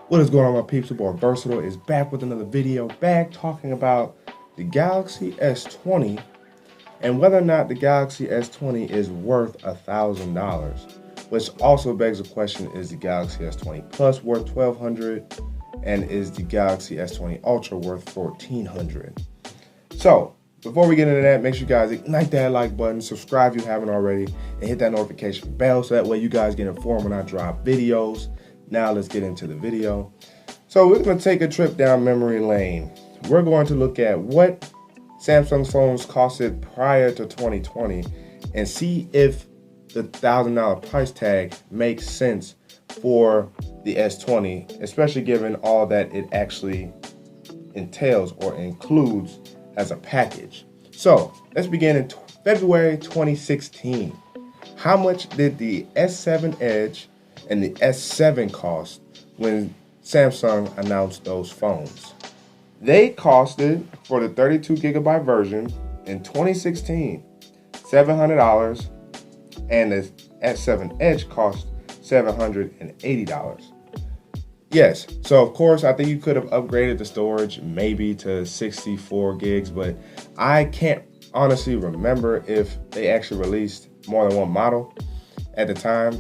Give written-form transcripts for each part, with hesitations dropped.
What is going on, my peeps? Your boy Versatile is back with another video, back talking about the Galaxy S20 and whether or not the Galaxy S20 is worth $1,000. Which also begs the question, is the Galaxy S20 Plus worth $1,200? And is the Galaxy S20 Ultra worth $1,400? So, before we get into that, make sure you guys ignite that like button, subscribe if you haven't already, and hit that notification bell so that way you guys get informed when I drop videos. Now let's get into the video. So we're going to take a trip down memory lane. We're going to look at what Samsung's phones costed prior to 2020 and see if the $1,000 price tag makes sense for the S20, especially given all that it actually entails or includes as a package. So let's begin in February 2016. How much did the S7 Edge and the S7 cost when Samsung announced those phones? They costed, for the 32GB version in 2016, $700, and the S7 Edge cost $780. Yes, so of course I think you could have upgraded the storage maybe to 64 gigs, but I can't honestly remember if they actually released more than one model at the time.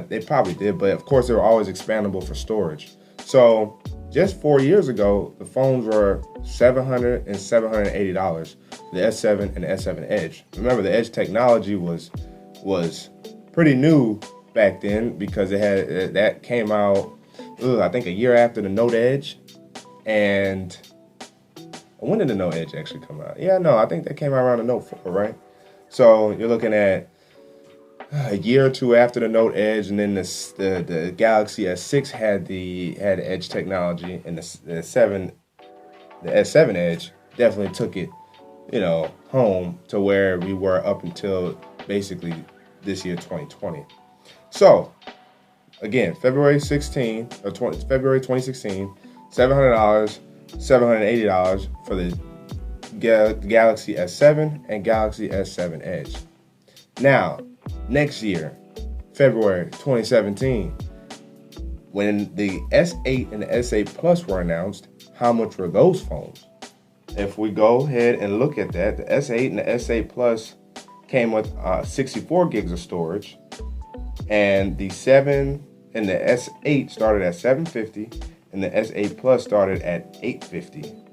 They probably did, but of course they were always expandable for storage. So just 4 years ago, the phones were $700 and $780, the S7 and the S7 Edge. Remember, the Edge technology was pretty new back then because it had that came out I think a year after the Note Edge. And when did the Note Edge actually come out? Yeah, no, I think that came out around the Note 4, right? So you're looking at a year or two after the Note Edge, and then the Galaxy S6 had the Edge technology, and the S7 Edge definitely took it, home to where we were up until basically this year, 2020. So again, February 2016, $700, $780 for the Galaxy S7 and Galaxy S7 Edge. Now, next year, February 2017, when the S8 and the S8 Plus were announced, how much were those phones? If we go ahead and look at that, the S8 and the S8 Plus came with 64 gigs of storage, and the 7 and the S8 started at $750, and the S8 Plus started at $850.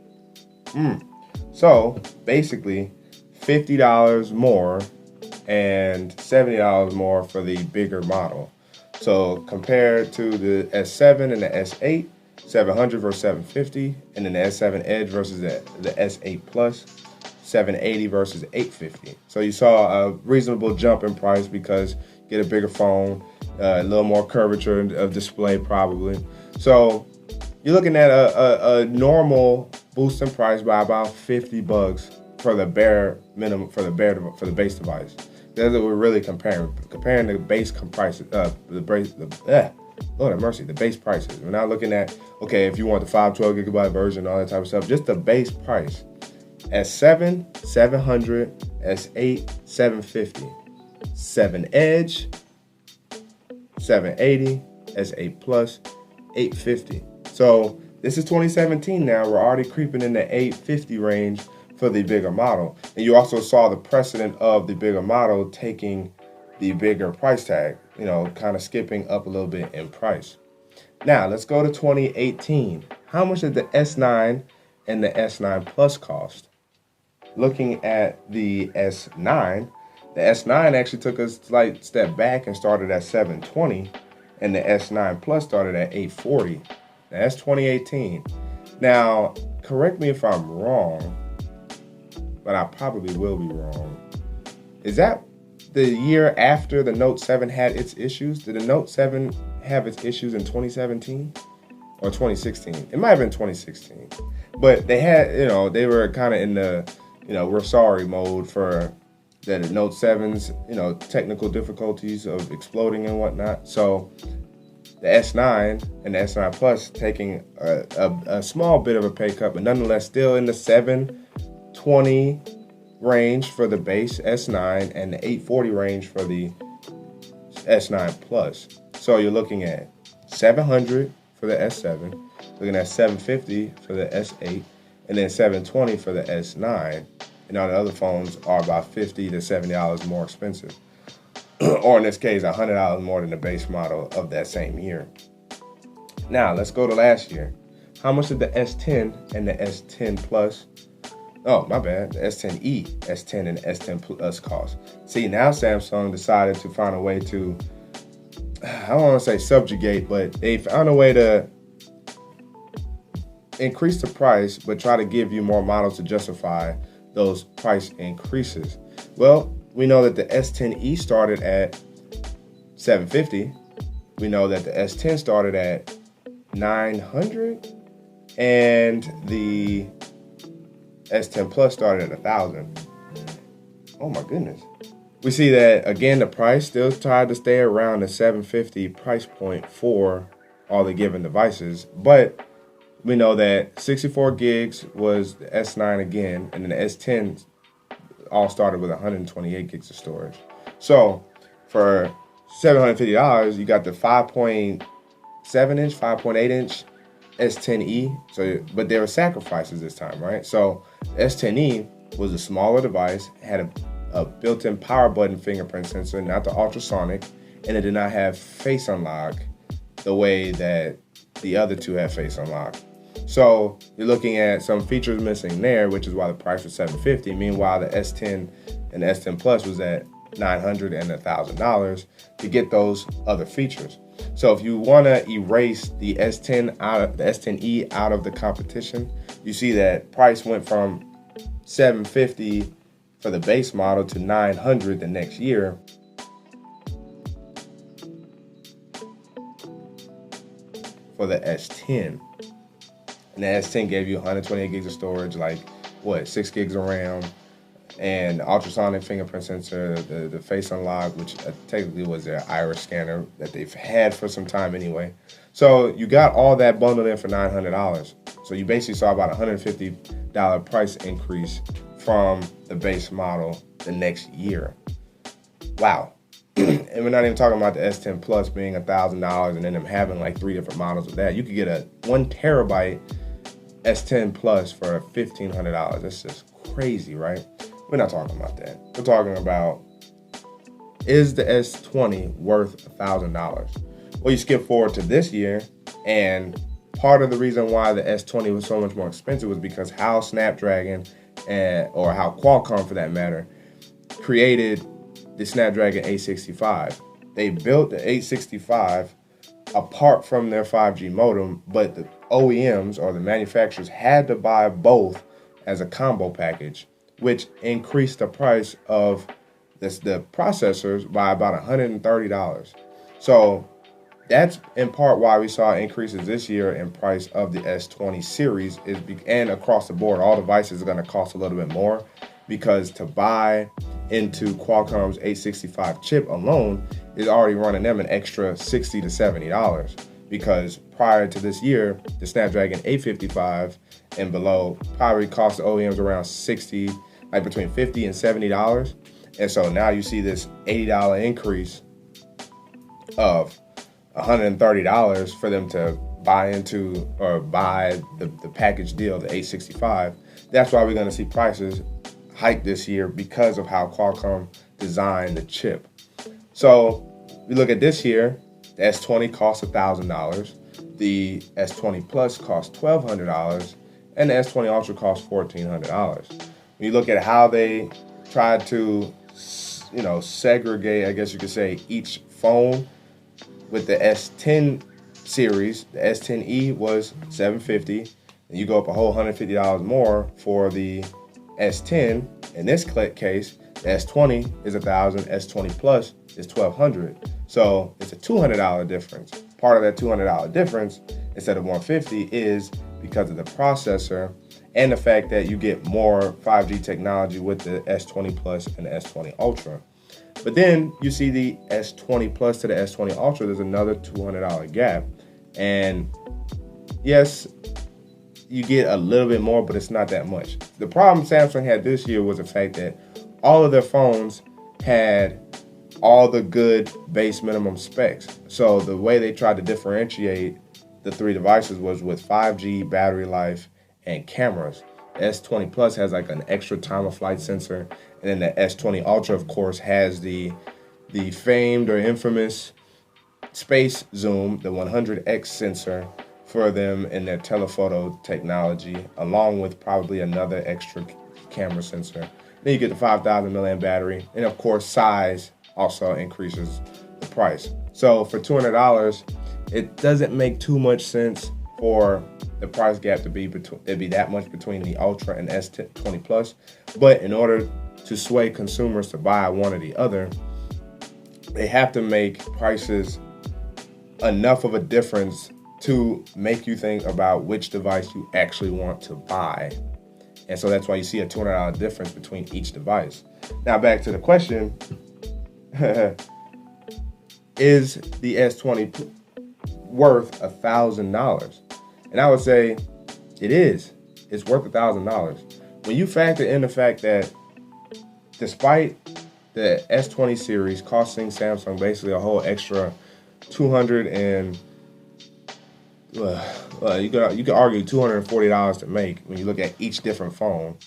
So basically, $50 more and $70 more for the bigger model. So compared to the S7 and the S8, $700 versus $750, and then the S7 Edge versus the S8 Plus, $780 versus $850. So you saw a reasonable jump in price because you get a bigger phone, a little more curvature of display probably. So you're looking at a normal boost in price by about $50 for the bare minimum, for the base device. That's what we're really comparing the base prices, Lord have mercy, the base prices. We're not looking at, okay, if you want the 512GB version, all that type of stuff, just the base price. S7, $700, S8, $750, 7 Edge, $780, S8 Plus, $850. So this is 2017 now. We're already creeping in the $850 range for the bigger model. And you also saw the precedent of the bigger model taking the bigger price tag, kind of skipping up a little bit in price. Now let's go to 2018. How much did the S9 and the S9 Plus cost? Looking at the S9 actually took a slight step back and started at $720, and the S9 Plus started at $840. That's 2018. Now, correct me if I'm wrong, but I probably will be wrong. Is that the year after the Note 7 had its issues? Did the Note 7 have its issues in 2017 or 2016? It might have been 2016. But they had, they were kind of in the, we're sorry mode for the Note 7's, technical difficulties of exploding and whatnot. So the S9 and the S9 Plus taking a small bit of a pay cut, but nonetheless still in the $720 range for the base S9 and the $840 range for the S9 Plus. So you're looking at $700 for the S7, looking at $750 for the S8, and then $720 for the S9. And all the other phones are about $50 to $70 more expensive. Or in this case, $100 more than the base model of that same year. Now, let's go to last year. How much did the S10 and the S10 Plus, oh, my bad, the S10e, S10 and S10 Plus cost? See, now Samsung decided to find a way to, I don't want to say subjugate, but they found a way to increase the price, but try to give you more models to justify those price increases. Well, we know that the S10e started at $750. We know that the S10 started at $900, and the S10 Plus started at $1,000. Oh my goodness. We see that again, the price still tried to stay around the $750 price point for all the given devices, but we know that 64 gigs was the S9 again, and then the S10 all started with 128 gigs of storage. So for $750, you got the 5.7 inch, 5.8 inch S10e. So, but there were sacrifices this time, right? So S10e was a smaller device, had a built-in power button fingerprint sensor, not the ultrasonic, and it did not have face unlock the way that the other two have face unlock. So you're looking at some features missing there, which is why the price was $750. Meanwhile, the S10 and the S10 Plus was at $900 and $1,000 to get those other features. So if you want to erase the S10e out of the competition, you see that price went from $750 for the base model to $900 the next year. For the S10. And the S10 gave you 128 gigs of storage, like 6 gigs of RAM, and ultrasonic fingerprint sensor, the face unlock, which technically was their iris scanner that they've had for some time anyway. So you got all that bundled in for $900. So you basically saw about $150 price increase from the base model the next year. Wow. And we're not even talking about the S10 Plus being $1,000 and then them having like 3 different models of that. You could get a 1 terabyte S10 Plus for $1,500. That's just crazy, right? We're not talking about that. We're talking about, is the S20 worth $1,000? Well, you skip forward to this year, and part of the reason why the S20 was so much more expensive was because how Snapdragon, or how Qualcomm for that matter, created the Snapdragon 865. They built the 865 apart from their 5G modem, but the OEMs or the manufacturers had to buy both as a combo package, which increased the price of the processors by about $130. So that's in part why we saw increases this year in price of the S20 series, and across the board, all devices are going to cost a little bit more, because to buy into Qualcomm's 865 chip alone is already running them an extra $60 to $70, because prior to this year, the Snapdragon 855 and below probably cost the OEMs around $60, like between $50 and $70. And so now you see this $80 increase of $130 for them to buy into or buy the package deal, the 865. That's why we're going to see prices hike this year, because of how Qualcomm designed the chip. So we look at this year, the S20 costs $1,000, the S20 Plus costs $1,200, and the S20 Ultra costs $1,400. When you look at how they tried to, segregate, I guess you could say, each phone, with the S10 series, the S10e was $750, and you go up a whole $150 more for the S10. In this case, the S20 is $1,000, S20 Plus is $1,200. So it's a $200 difference. Part of that $200 difference, instead of $150, is because of the processor and the fact that you get more 5G technology with the S20 Plus and the S20 Ultra. But then you see the S20 Plus to the S20 Ultra, there's another $200 gap. And yes, you get a little bit more, but it's not that much. The problem Samsung had this year was the fact that all of their phones had all the good base minimum specs. So the way they tried to differentiate the three devices was with 5G, battery life, and cameras. The S20 Plus has like an extra time of flight sensor, and then the S20 Ultra, of course, has the famed or infamous space zoom, the 100x sensor for them in their telephoto technology, along with probably another extra camera sensor. Then you get the 5,000 milliamp battery, and of course, size also increases the price. So for $200, it doesn't make too much sense for the price gap to be that much between the Ultra and S20 Plus. But in order to sway consumers to buy one or the other, they have to make prices enough of a difference to make you think about which device you actually want to buy. And so that's why you see a $200 difference between each device. Now back to the question, is the S20 worth $1,000? And I would say it is. It's worth $1,000. When you factor in the fact that despite the S20 series costing Samsung basically a whole extra $200 and you could argue $240 to make when you look at each different phone.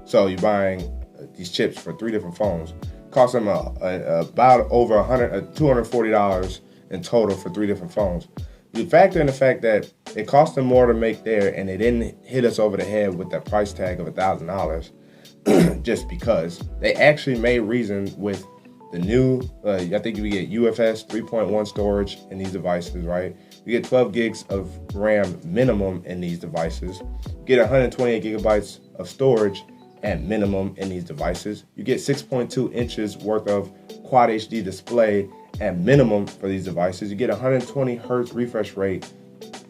So you're buying these chips for 3 different phones, cost them about over $240 in total for 3 different phones. You factor in the fact that it cost them more to make there, and they didn't hit us over the head with that price tag of $1,000 just because they actually made reason with the new, I think you get UFS 3.1 storage in these devices, right? You get 12 gigs of RAM minimum in these devices. You get 128 gigabytes of storage at minimum in these devices. You get 6.2 inches worth of Quad HD display at minimum for these devices. You get 120 hertz refresh rate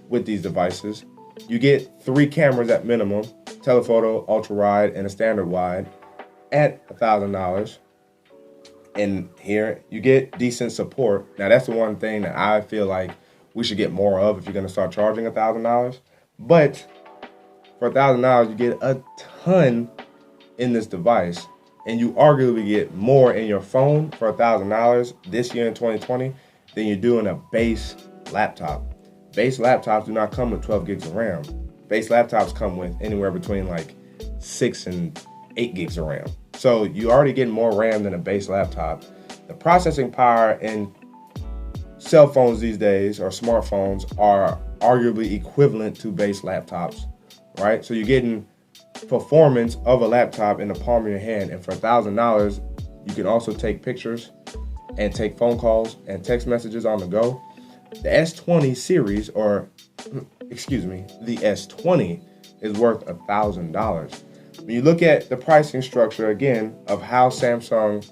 with these devices. You get 3 cameras at minimum, telephoto, ultra wide, and a standard wide at $1,000. And here you get decent support. Now that's the one thing that I feel like we should get more of if you're going to start charging $1,000. But for $1,000, you get a ton in this device, and you arguably get more in your phone for $1,000 this year in 2020 than you do in a base laptop. Base laptops do not come with 12 gigs of RAM. Base laptops come with anywhere between like 6 and 8 gigs of RAM. So you already get more RAM than a base laptop. The processing power in cell phones these days, or smartphones, are arguably equivalent to base laptops, right? So you're getting performance of a laptop in the palm of your hand, and for $1,000, you can also take pictures and take phone calls and text messages on the go. The S20 series, the S20 is worth $1,000. When you look at the pricing structure again of how Samsung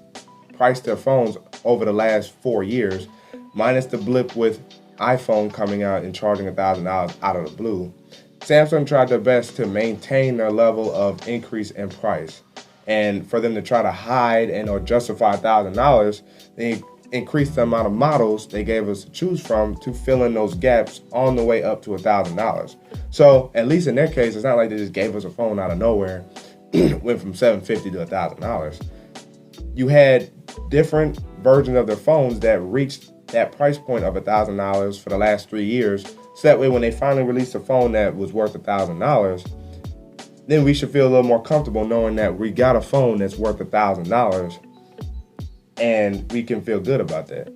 priced their phones over the last 4 years, minus the blip with iPhone coming out and charging $1,000 out of the blue, Samsung tried their best to maintain their level of increase in price. And for them to try to hide and or justify $1,000, they increased the amount of models they gave us to choose from to fill in those gaps on the way up to $1,000. So at least in their case, it's not like they just gave us a phone out of nowhere, went from $750 to $1,000. You had different versions of their phones that reached that price point of $1,000 for the last 3 years. So that way, when they finally released a phone that was worth $1,000, then we should feel a little more comfortable knowing that we got a phone that's worth $1,000, and we can feel good about that.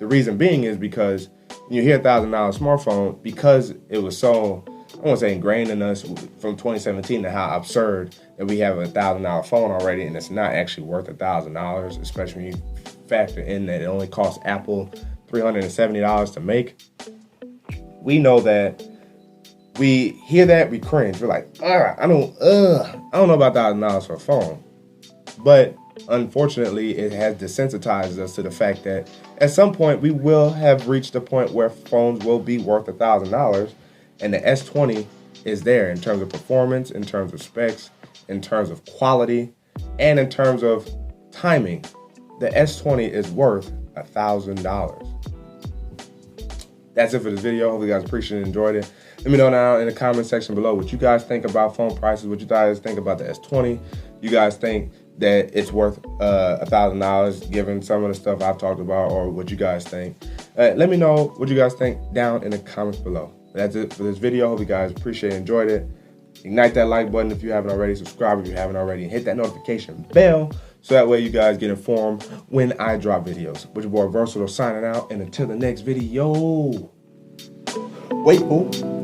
The reason being is because when you hear $1,000 smartphone, because it was so, I won't say ingrained in us from 2017 to how absurd that we have a $1,000 phone already and it's not actually worth $1,000, especially when you factor in that it only costs Apple $370 to make. We know that we hear that, we cringe. We're like, all right, I don't know about $1,000 for a phone. But unfortunately, it has desensitized us to the fact that at some point we will have reached a point where phones will be worth $1,000, and the S20 is there in terms of performance, in terms of specs, in terms of quality, and in terms of timing. The S20 is worth $1,000. That's it for this video. Hopefully you guys appreciated and enjoyed it. Let me know now in the comment section below what you guys think about phone prices, what you guys think about the S20. you guys think that it's worth $1,000 given some of the stuff I've talked about, or what you guys think. Let me know what you guys think down in the comments below. That's it for this video. Hope you guys appreciate and enjoyed it. Ignite that like button if you haven't already. Subscribe if you haven't already. And hit that notification bell so that way you guys get informed when I drop videos. With your boy Versatile signing out. And until the next video, wait, fool.